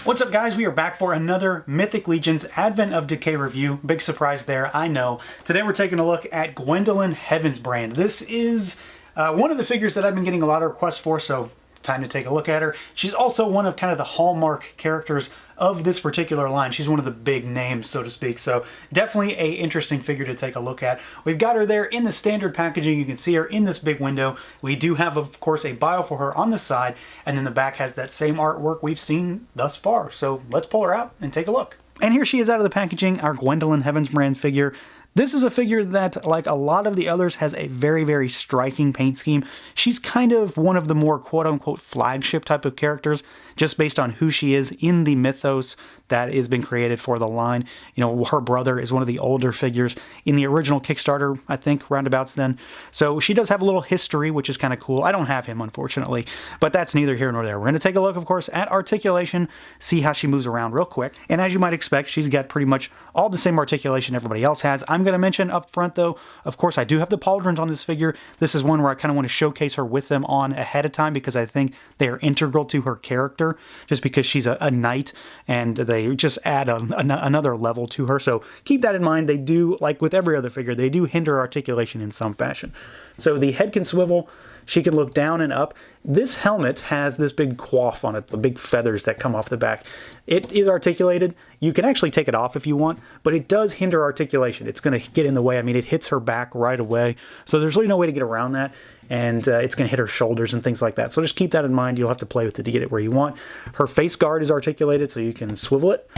What's up guys, we are back for another Mythic Legions Advent of Decay review. Big surprise there, I know. Today we're taking a look at Gwendolynne Heavensbrand. This is one of the figures that I've been getting a lot of requests for, so time to take a look at her. She's also one of kind of the hallmark characters of this particular line. She's one of the big names, so to speak, so definitely a interesting figure to take a look at. We've got her there in the standard packaging. You can see her in this big window. We do have, of course, a bio for her on the side, and then the back has that same artwork we've seen thus far. So let's pull her out and take a look. And here she is out of the packaging, our Gwendolynne Heavensbrand figure. This is a figure that, like a lot of the others, has a very, very striking paint scheme. She's kind of one of the more quote-unquote flagship type of characters, just based on who she is in the mythos that has been created for the line. You know, her brother is one of the older figures in the original Kickstarter, I think, roundabouts then. So she does have a little history, which is kind of cool. I don't have him, unfortunately, but that's neither here nor there. We're going to take a look, of course, at articulation, see how she moves around real quick. And as you might expect, she's got pretty much all the same articulation everybody else has. I'm going to mention up front, though, of course, I do have the pauldrons on this figure. This is one where I kind of want to showcase her with them on ahead of time because I think they are integral to her character, just because she's a knight and they just add another level to her. So keep that in mind. They do, like with every other figure, they do hinder articulation in some fashion. So the head can swivel. She can look down and up. This helmet has this big coif on it, the big feathers that come off the back. It is articulated. You can actually take it off if you want, but it does hinder articulation. It's going to get in the way. I mean, it hits her back right away, so there's really no way to get around that, and it's going to hit her shoulders and things like that. So just keep that in mind. You'll have to play with it to get it where you want. Her face guard is articulated, so you can swivel it.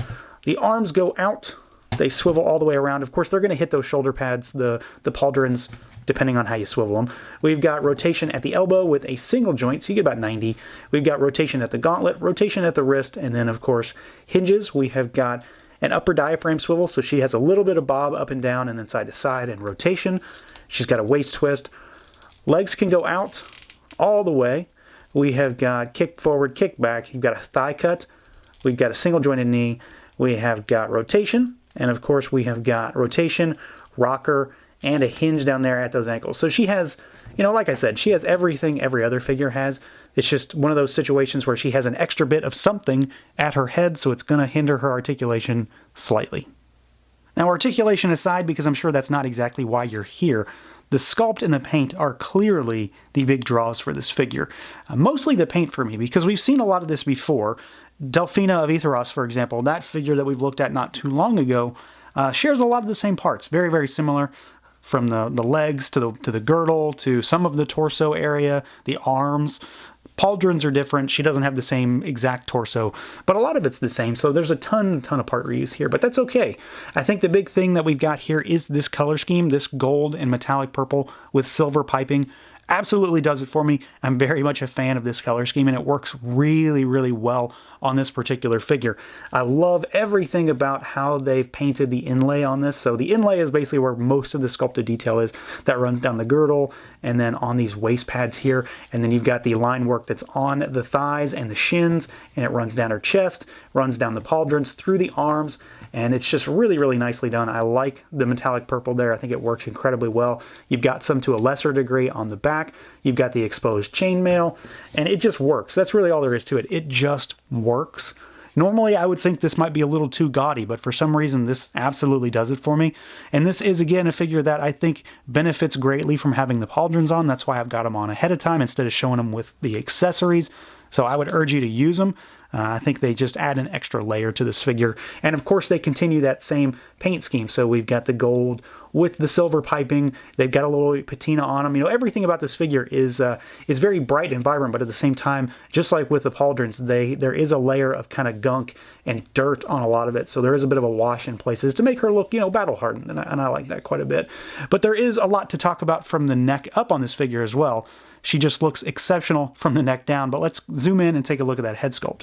The arms go out. They swivel all the way around. Of course, they're going to hit those shoulder pads, the pauldrons, depending on how you swivel them. We've got rotation at the elbow with a single joint, so you get about 90. We've got rotation at the gauntlet, rotation at the wrist, and then, of course, hinges. We have got an upper diaphragm swivel, so she has a little bit of bob up and down and then side to side and rotation. She's got a waist twist. Legs can go out all the way. We have got kick forward, kick back. You've got a thigh cut. We've got a single jointed knee. We have got rotation. And of course, we have got rotation, rocker, and a hinge down there at those ankles. So she has, you know, like I said, she has everything every other figure has. It's just one of those situations where she has an extra bit of something at her head, so it's going to hinder her articulation slightly. Now, articulation aside, because I'm sure that's not exactly why you're here, the sculpt and the paint are clearly the big draws for this figure. Mostly the paint for me, because we've seen a lot of this before. Delphina of Etheros, for example, that figure that we've looked at not too long ago, shares a lot of the same parts. Very, very similar, from the legs to the girdle to some of the torso area, the arms. Pauldrons are different. She doesn't have the same exact torso, but a lot of it's the same. So there's a ton of part reuse here, but that's okay. I think the big thing that we've got here is this color scheme, this gold and metallic purple with silver piping. Absolutely does it for me. I'm very much a fan of this color scheme, and it works really, really well on this particular figure. I love everything about how they've painted the inlay on this. So the inlay is basically where most of the sculpted detail is. That runs down the girdle and then on these waist pads here. And then you've got the line work that's on the thighs and the shins, and it runs down her chest, runs down the pauldrons, through the arms, and it's just really, really nicely done. I like the metallic purple there. I think it works incredibly well. You've got some to a lesser degree on the back. You've got the exposed chainmail, and it just works. That's really all there is to it. It just works. Normally, I would think this might be a little too gaudy, but for some reason, this absolutely does it for me. And this is, again, a figure that I think benefits greatly from having the pauldrons on. That's why I've got them on ahead of time instead of showing them with the accessories. So I would urge you to use them. I think they just add an extra layer to this figure. And of course, they continue that same paint scheme. So we've got the gold with the silver piping. They've got a little patina on them. You know, everything about this figure is very bright and vibrant, but at the same time, just like with the pauldrons, there is a layer of kind of gunk and dirt on a lot of it. So there is a bit of a wash in places to make her look, you know, battle hardened. And I like that quite a bit. But there is a lot to talk about from the neck up on this figure as well. She just looks exceptional from the neck down. But let's zoom in and take a look at that head sculpt.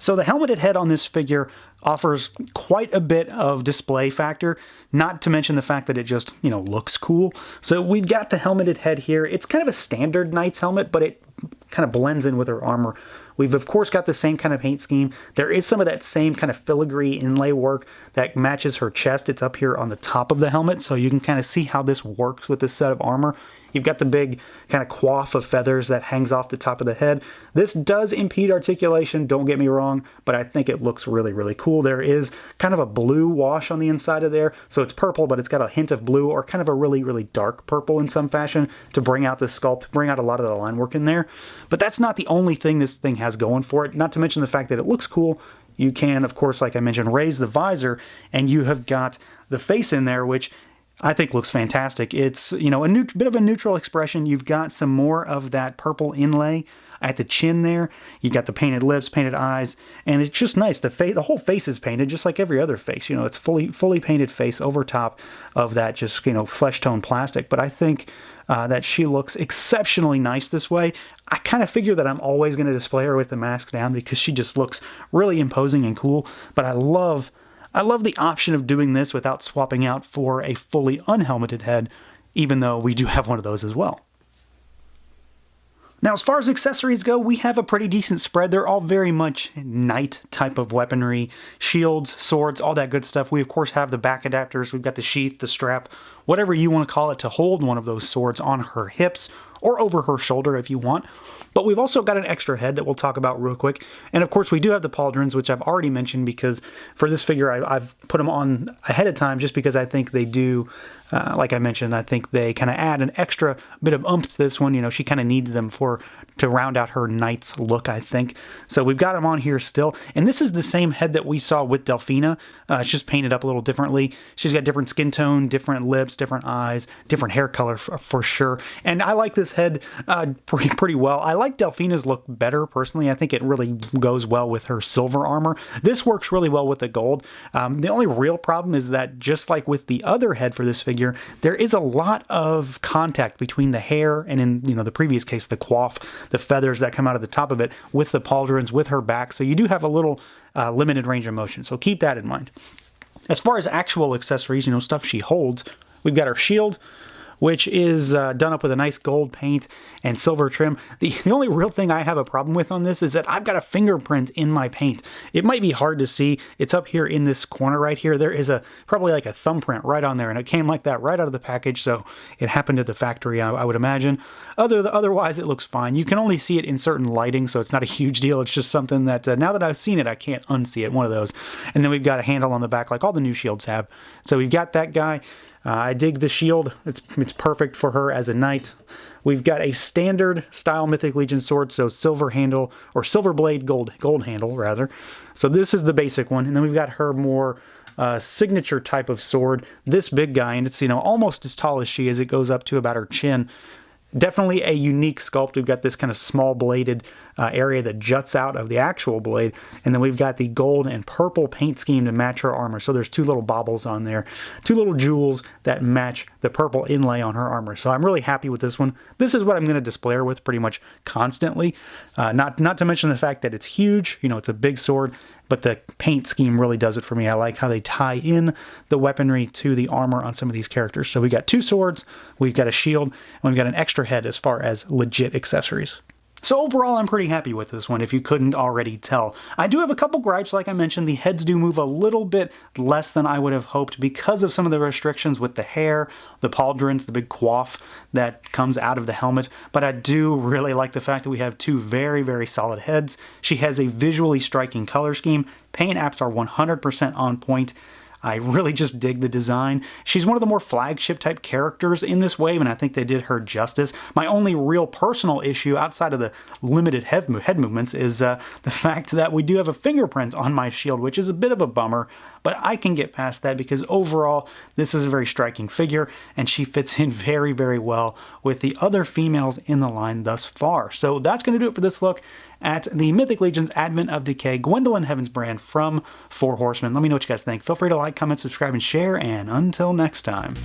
So the helmeted head on this figure offers quite a bit of display factor, not to mention the fact that it just, you know, looks cool. So we've got the helmeted head here. It's kind of a standard knight's helmet, but it kind of blends in with her armor. We've of course got the same kind of paint scheme. There is some of that same kind of filigree inlay work that matches her chest. It's up here on the top of the helmet, so you can kind of see how this works with this set of armor. You've got the big kind of coif of feathers that hangs off the top of the head. This does impede articulation, don't get me wrong, but I think it looks really, really cool. There is kind of a blue wash on the inside of there, so it's purple, but it's got a hint of blue or kind of a really, really dark purple in some fashion to bring out the sculpt, bring out a lot of the line work in there. But that's not the only thing this thing has going for it, not to mention the fact that it looks cool. You can, of course, like I mentioned, raise the visor, and you have got the face in there, which I think looks fantastic. It's, you know, a bit of a neutral expression. You've got some more of that purple inlay at the chin there. You've got the painted lips, painted eyes, and it's just nice. The whole face is painted just like every other face. You know, it's fully painted face over top of that just, you know, flesh tone plastic. But I think that she looks exceptionally nice this way. I kind of figure that I'm always going to display her with the mask down because she just looks really imposing and cool. But I love the option of doing this without swapping out for a fully unhelmeted head, even though we do have one of those as well. Now, as far as accessories go, we have a pretty decent spread. They're all very much knight type of weaponry, shields, swords, all that good stuff. We, of course, have the back adapters. We've got the sheath, the strap, whatever you want to call it, to hold one of those swords on her hips or over her shoulder if you want. But we've also got an extra head that we'll talk about real quick. And of course, we do have the pauldrons, which I've already mentioned because for this figure, I've put them on ahead of time just because I think they do, like I mentioned, I think they kind of add an extra bit of oomph to this one. You know, she kind of needs them to round out her knight's look, I think. So we've got them on here still. And this is the same head that we saw with Delphina. It's just painted up a little differently. She's got different skin tone, different lips, different eyes, different hair color for sure. And I like this head pretty well. I like Delphina's look better, personally. I think it really goes well with her silver armor. This works really well with the gold. The only real problem is that just like with the other head for this figure, there is a lot of contact between the hair and, in the previous case, the coif, the feathers that come out of the top of it, with the pauldrons, with her back. So you do have a little limited range of motion. So keep that in mind. As far as actual accessories, stuff she holds, we've got her shield, which is done up with a nice gold paint and silver trim. The only real thing I have a problem with on this is that I've got a fingerprint in my paint. It might be hard to see. It's up here in this corner right here. There is probably like a thumbprint right on there, and it came like that right out of the package, so it happened at the factory, I would imagine. Otherwise, it looks fine. You can only see it in certain lighting, so it's not a huge deal. It's just something that, now that I've seen it, I can't unsee it, one of those. And then we've got a handle on the back like all the new shields have. So we've got that guy. I dig the shield. It's perfect for her as a knight. We've got a standard style Mythic Legion sword, so silver handle, or silver blade, gold handle rather. So this is the basic one, and then we've got her more signature type of sword, this big guy, and it's almost as tall as she is. It goes up to about her chin. Definitely a unique sculpt. We've got this kind of small bladed area that juts out of the actual blade, and then we've got the gold and purple paint scheme to match her armor. So there's two little baubles on there, two little jewels that match the purple inlay on her armor. So I'm really happy with this one. This is what I'm going to display her with pretty much constantly. Not to mention the fact that it's huge. It's a big sword, but the paint scheme really does it for me. I like how they tie in the weaponry to the armor on some of these characters. So we got two swords, we've got a shield, and we've got an extra head as far as legit accessories. So overall, I'm pretty happy with this one, if you couldn't already tell. I do have a couple gripes, like I mentioned. The heads do move a little bit less than I would have hoped because of some of the restrictions with the hair, the pauldrons, the big coif that comes out of the helmet. But I do really like the fact that we have two very, very solid heads. She has a visually striking color scheme. Paint apps are 100% on point. I really just dig the design. She's one of the more flagship type characters in this wave, and I think they did her justice. My only real personal issue outside of the limited head movements is the fact that we do have a fingerprint on my shield, which is a bit of a bummer, but I can get past that because overall this is a very striking figure, and she fits in very, very well with the other females in the line thus far. So that's going to do it for this look at the Mythic Legion's Advent of Decay Gwendolynne Heavensbrand from 4 Horsemen. Let me know what you guys think. Feel free to like, comment, subscribe, and share, and until next time.